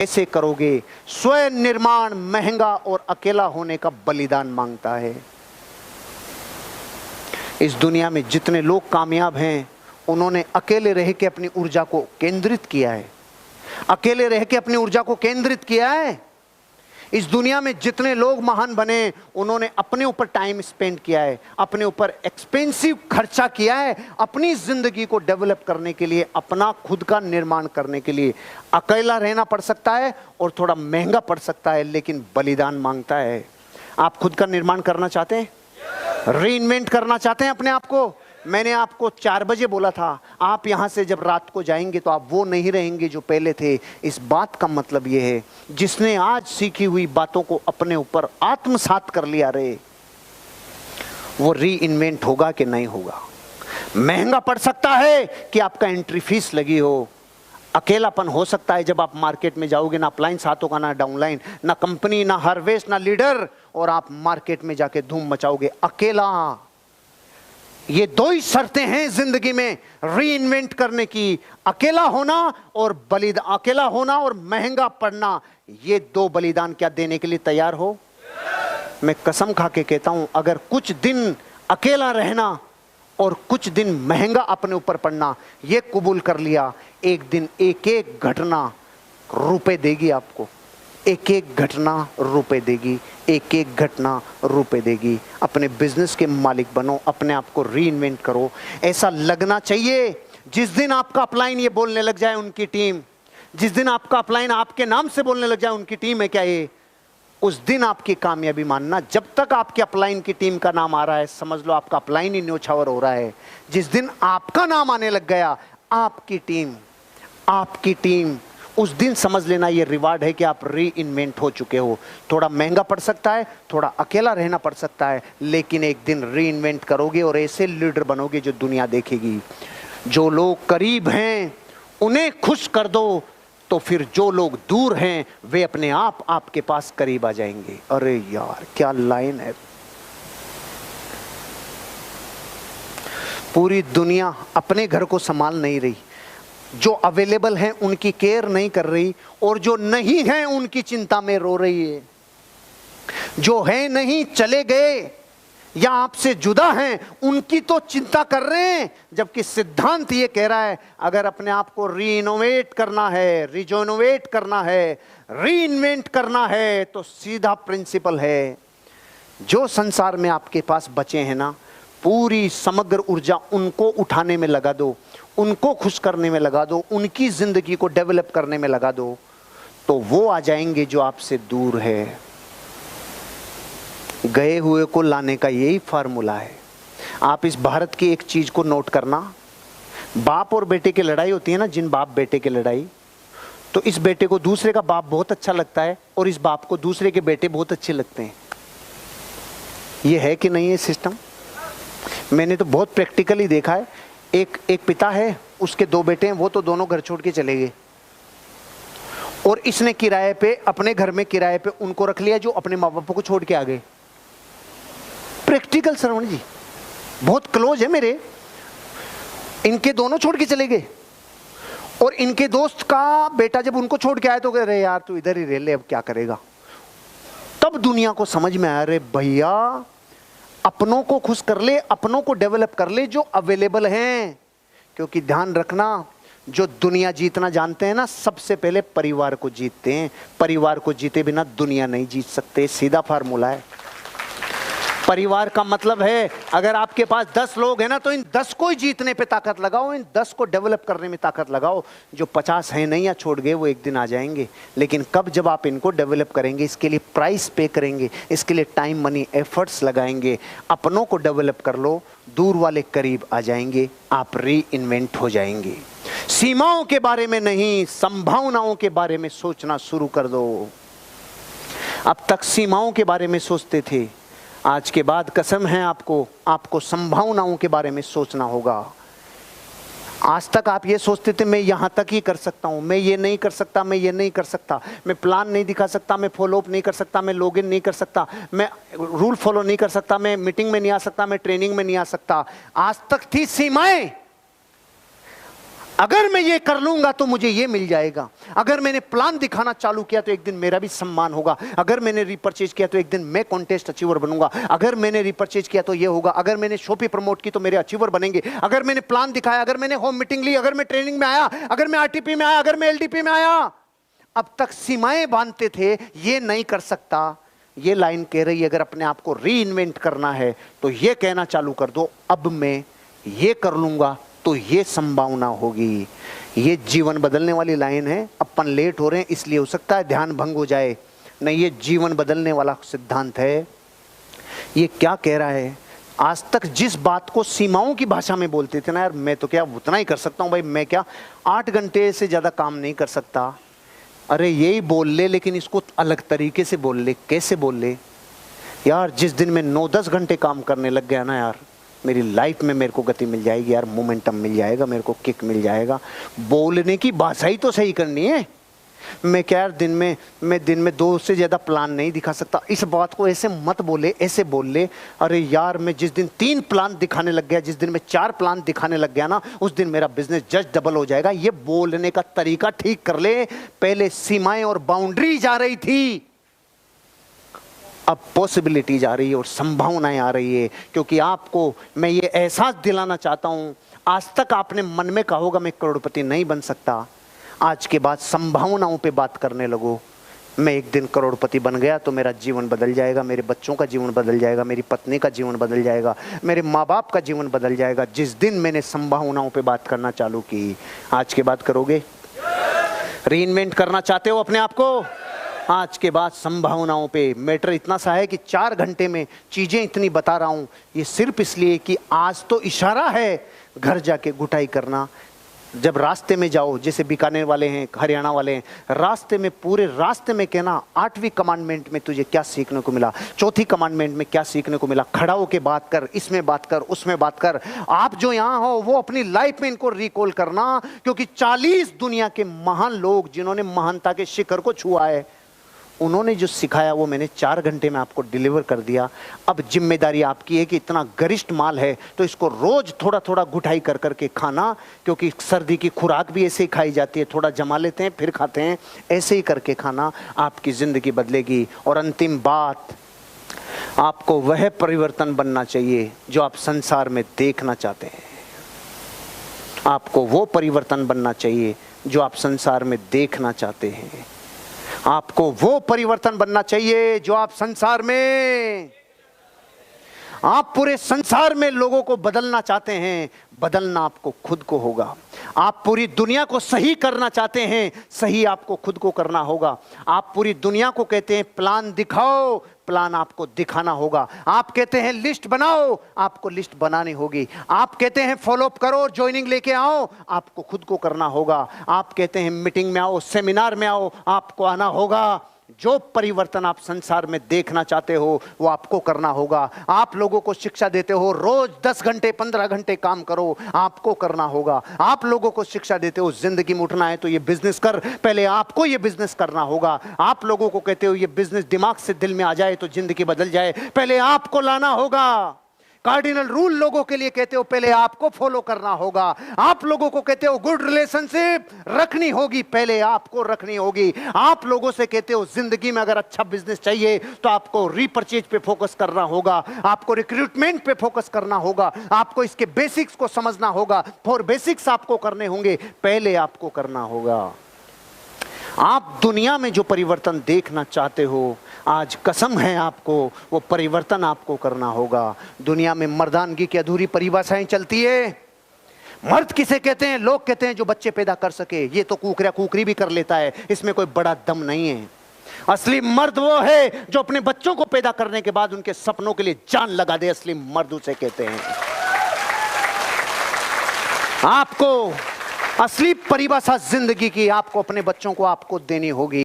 कैसे करोगे? स्वयं निर्माण महंगा और अकेला होने का बलिदान मांगता है। इस दुनिया में जितने लोग कामयाब हैं उन्होंने अकेले रह के अपनी ऊर्जा को केंद्रित किया है, अकेले रह के अपनी ऊर्जा को केंद्रित किया है। इस दुनिया में जितने लोग महान बने उन्होंने अपने ऊपर टाइम स्पेंड किया है, अपने ऊपर एक्सपेंसिव खर्चा किया है, अपनी जिंदगी को डेवलप करने के लिए, अपना खुद का निर्माण करने के लिए। अकेला रहना पड़ सकता है और थोड़ा महंगा पड़ सकता है, लेकिन बलिदान मांगता है। आप खुद का निर्माण करना चाहते हैं? रीइन्वेंट करना चाहते हैं अपने आप को? मैंने आपको 4 बजे बोला था, आप यहां से जब रात को जाएंगे तो आप वो नहीं रहेंगे जो पहले थे। इस बात का मतलब ये है, जिसने आज सीखी हुई बातों को अपने ऊपर आत्मसात कर लिया रे, वो रीइन्वेंट होगा कि नहीं होगा? महंगा पड़ सकता है कि आपका एंट्री फीस लगी हो, अकेलापन हो सकता है जब आप मार्केट में जाओगे, ना अपलाइन साथ होगा, ना डाउनलाइन, ना कंपनी, ना हार्वेस्ट, ना लीडर, और आप मार्केट में जाके धूम मचाओगे अकेला। ये 2 ही शर्तें हैं जिंदगी में रीइन्वेंट करने की, अकेला होना और बलिदान, अकेला होना और महंगा पड़ना। ये 2 बलिदान क्या देने के लिए तैयार हो? मैं कसम खा के कहता हूं, अगर कुछ दिन अकेला रहना और कुछ दिन महंगा अपने ऊपर पड़ना ये कबूल कर लिया, एक दिन एक एक घटना रुपए देगी आपको, एक एक घटना रुपए देगी, एक एक घटना रुपए देगी। अपने बिजनेस के मालिक बनो, अपने आप को रीइन्वेंट करो। ऐसा लगना चाहिए जिस दिन आपका अपलाइन ये बोलने लग जाए उनकी टीम, जिस दिन आपका अपलाइन आपके नाम से बोलने लग जाए उनकी टीम है क्या ये, उस दिन आपकी कामयाबी मानना। जब तक आपके अपलाइन की टीम का नाम आ रहा है समझ लो आपका अपलाइन ही न्योछावर हो रहा है। जिस दिन आपका नाम आने लग गया, आपकी टीम, उस दिन समझ लेना ये रिवार्ड है कि आप रीइन्वेंट हो चुके हो। थोड़ा महंगा पड़ सकता है, थोड़ा अकेला रहना पड़ सकता है, लेकिन एक दिन रीइन्वेंट करोगे और ऐसे लीडर बनोगे जो दुनिया देखेगी। जो लोग करीब हैं उन्हें खुश कर दो, तो फिर जो लोग दूर हैं वे अपने आप आपके पास करीब आ जाएंगे। अरे यार क्या लाइन है! पूरी दुनिया अपने घर को संभाल नहीं रही, जो अवेलेबल हैं उनकी केयर नहीं कर रही, और जो नहीं हैं उनकी चिंता में रो रही है। जो है नहीं चले गए या आपसे जुदा हैं उनकी तो चिंता कर रहे हैं, जबकि सिद्धांत ये कह रहा है अगर अपने आप को रीइनोवेट करना है, रिजोनोवेट करना है, रीइन्वेंट करना है, तो सीधा प्रिंसिपल है, जो संसार में आपके पास बचे हैं ना, पूरी समग्र ऊर्जा उनको उठाने में लगा दो, उनको खुश करने में लगा दो, उनकी जिंदगी को डेवलप करने में लगा दो, तो वो आ जाएंगे जो आपसे दूर है। गए हुए को लाने का यही फार्मूला है। आप इस भारत की एक चीज को नोट करना, बाप और बेटे की लड़ाई होती है ना, जिन बाप बेटे की लड़ाई, तो इस बेटे को दूसरे का बाप बहुत अच्छा लगता है और इस बाप को दूसरे के बेटे बहुत अच्छे लगते हैं। ये है कि नहीं है सिस्टम? मैंने तो बहुत प्रैक्टिकली देखा है। एक पिता है, उसके 2 बेटे हैं, वो तो दोनों घर छोड़ के चले गए, और इसने किराए पे, अपने घर में किराए पे उनको रख लिया जो अपने माँ बाप को छोड़ के आ गए। प्रैक्टिकल श्रवण जी, बहुत क्लोज है मेरे, इनके दोनों छोड़ के चले गए, और इनके दोस्त का बेटा जब उनको छोड़ के आया तो कह रहे यार तू इधर ही रह ले, अब क्या करेगा। तब दुनिया को समझ में आया, रे भैया अपनों को खुश कर ले, अपनों को डेवलप कर ले जो अवेलेबल हैं। क्योंकि ध्यान रखना, जो दुनिया जीतना जानते हैं ना, सबसे पहले परिवार को जीतते हैं। परिवार को जीते बिना दुनिया नहीं जीत सकते, सीधा फार्मूला है। परिवार का मतलब है अगर आपके पास 10 लोग हैं ना, तो इन 10 को ही जीतने पे ताकत लगाओ, इन 10 को डेवलप करने में ताकत लगाओ। जो 50 हैं नहीं या छोड़ गए वो एक दिन आ जाएंगे, लेकिन कब? जब आप इनको डेवलप करेंगे, इसके लिए प्राइस पे करेंगे, इसके लिए टाइम मनी एफर्ट्स लगाएंगे। अपनों को डेवलप कर लो, दूर वाले करीब आ जाएंगे, आप रीइन्वेंट हो जाएंगे। सीमाओं के बारे में नहीं, संभावनाओं के बारे में सोचना शुरू कर दो। अब तक सीमाओं के बारे में सोचते थे, आज के बाद कसम है आपको संभावनाओं के बारे में सोचना होगा। आज तक आप ये सोचते थे मैं यहां तक ही कर सकता हूं, मैं ये नहीं कर सकता, मैं ये नहीं कर सकता, मैं प्लान नहीं दिखा सकता, मैं फॉलोअप नहीं कर सकता, मैं लॉगिन नहीं कर सकता, मैं रूल फॉलो नहीं कर सकता, मैं मीटिंग में नहीं आ सकता, मैं ट्रेनिंग में नहीं आ सकता। आज तक थी सीमाएं, अगर मैं ये कर लूंगा तो मुझे ये मिल जाएगा, अगर मैंने प्लान दिखाना चालू किया तो एक दिन मेरा भी सम्मान होगा, अगर मैंने रिपर्चेज किया तो एक दिन मैं कॉन्टेस्ट अचीवर बनूंगा, अगर मैंने रिपर्चेज किया तो ये होगा, अगर मैंने शॉपी प्रमोट की तो मेरे अचीवर बनेंगे, अगर मैंने प्लान दिखाया, अगर मैंने होम मीटिंग ली, अगर मैं ट्रेनिंग में आया, अगर मैं आरटीपी में आया, अगर मैं एलडीपी में आया। अब तक सीमाएं बांधते थे, ये नहीं कर सकता। ये लाइन कह रही है अगर अपने आप को री इन्वेंट करना है तो ये कहना चालू कर दो, अब मैं ये कर लूंगा तो ये संभावना होगी। ये जीवन बदलने वाली लाइन है। अपन लेट हो रहे हैं इसलिए हो सकता है ध्यान भंग हो जाए, नहीं ये जीवन बदलने वाला सिद्धांत है। ये क्या कह रहा है, आज तक जिस बात को सीमाओं की भाषा में बोलते थे ना, यार मैं तो क्या उतना ही कर सकता हूं भाई, मैं क्या 8 घंटे से ज्यादा काम नहीं कर सकता, अरे यही बोल ले लेकिन इसको अलग तरीके से बोल ले। कैसे बोल ले यार, जिस दिन मैं 9-10 घंटे काम करने लग गया ना यार, मेरी लाइफ में मेरे को गति मिल जाएगी यार, मोमेंटम मिल जाएगा, मेरे को किक मिल जाएगा। बोलने की भाषा ही तो सही करनी है। मैं क्या यार दिन में 2 से ज़्यादा प्लान नहीं दिखा सकता, इस बात को ऐसे मत बोले, ऐसे बोल ले। अरे यार मैं जिस दिन 3 प्लान दिखाने लग गया, जिस दिन मैं 4 प्लान दिखाने लग गया ना, उस दिन मेरा बिजनेस जस्ट डबल हो जाएगा। ये बोलने का तरीका ठीक कर ले। पहले सीमाएं और बाउंड्री जा रही थी, अब पॉसिबिलिटीज आ रही है और संभावनाएं आ रही है। क्योंकि आपको मैं ये एहसास दिलाना चाहता हूं, आज तक आपने मन में कहा होगा मैं करोड़पति नहीं बन सकता, आज के बाद संभावनाओं पे बात करने लगो। मैं एक दिन करोड़पति बन गया तो मेरा जीवन बदल जाएगा, मेरे बच्चों का जीवन बदल जाएगा, मेरी पत्नी का जीवन बदल जाएगा, मेरे माँ बाप का जीवन बदल जाएगा। जिस दिन मैंने संभावनाओं पे बात करना चालू की, आज के बाद करोगे? रीइन्वेंट करना चाहते हो अपने आप को? आज के बाद संभावनाओं पे। मैटर इतना सा है कि 4 घंटे में चीजें इतनी बता रहा हूं, ये सिर्फ इसलिए कि आज तो इशारा है घर जाके घुटाई करना। जब रास्ते में जाओ, जैसे बीकानेर वाले हैं, हरियाणा वाले हैं, रास्ते में पूरे रास्ते में कहना 8वीं कमांडमेंट में तुझे क्या सीखने को मिला, 4थी कमांडमेंट में क्या सीखने को मिला। खड़ा होके बात कर, इसमें बात कर, उसमें बात कर। आप जो यहाँ हो वो अपनी लाइफ में इनको रिकॉल करना, क्योंकि 40 दुनिया के महान लोग जिन्होंने महानता के शिखर को छुआ है, उन्होंने जो सिखाया वो मैंने 4 घंटे में आपको डिलीवर कर दिया। अब जिम्मेदारी आपकी है कि इतना गरिष्ठ माल है तो इसको रोज थोड़ा थोड़ा घुटाई कर करके खाना, क्योंकि सर्दी की खुराक भी ऐसे ही खाई जाती है, थोड़ा जमा लेते हैं फिर खाते हैं, ऐसे ही करके खाना, आपकी जिंदगी बदलेगी। और अंतिम बात, आपको वह परिवर्तन बनना चाहिए जो आप संसार में देखना चाहते हैं। आपको वो परिवर्तन बनना चाहिए जो आप संसार में देखना चाहते हैं। आपको वो परिवर्तन बनना चाहिए जो आप संसार में, आप पूरे संसार में लोगों को बदलना चाहते हैं। बदलना आपको खुद को होगा। आप पूरी दुनिया को सही करना चाहते हैं, सही आपको खुद को करना होगा। आप पूरी दुनिया को कहते हैं प्लान दिखाओ, प्लान आपको दिखाना होगा। आप कहते हैं लिस्ट बनाओ, आपको लिस्ट बनानी होगी। आप कहते हैं फॉलो अप करो, ज्वाइनिंग लेके आओ, आपको खुद को करना होगा। आप कहते हैं मीटिंग में आओ, सेमिनार में आओ, आपको आना होगा। जो परिवर्तन आप संसार में देखना चाहते हो वो आपको करना होगा। आप लोगों को शिक्षा देते हो रोज 10 घंटे 15 घंटे काम करो, आपको करना होगा। आप लोगों को शिक्षा देते हो जिंदगी में उठना है तो ये बिजनेस कर, पहले आपको ये बिजनेस करना होगा। आप लोगों को कहते हो ये बिजनेस दिमाग से दिल में आ जाए तो जिंदगी बदल जाए, पहले आपको लाना होगा। कार्डिनल रूल लोगों के लिए कहते हो पहले आपको फॉलो करना होगा। आप लोगों को कहते हो गुड रिलेशनशिप रखनी होगी, पहले आपको रखनी होगी। आप लोगों से कहते हो जिंदगी में अगर अच्छा बिजनेस चाहिए तो आपको रीपरचेज पे फोकस करना होगा, आपको रिक्रूटमेंट पे फोकस करना होगा, आपको इसके बेसिक्स को समझना होगा। 4 बेसिक्स आपको करने होंगे, पहले आपको करना होगा। आप दुनिया में जो परिवर्तन देखना चाहते हो, आज कसम है आपको वो परिवर्तन आपको करना होगा। दुनिया में मर्दानगी की अधूरी परिभाषाएं चलती है। मर्द किसे कहते हैं? लोग कहते हैं जो बच्चे पैदा कर सके, ये तो कुकरा कुकरी भी कर लेता है, इसमें कोई बड़ा दम नहीं है। असली मर्द वो है जो अपने बच्चों को पैदा करने के बाद उनके सपनों के लिए जान लगा दे, असली मर्द उसे कहते हैं। आपको असली परिभाषा जिंदगी की आपको अपने बच्चों को आपको देनी होगी।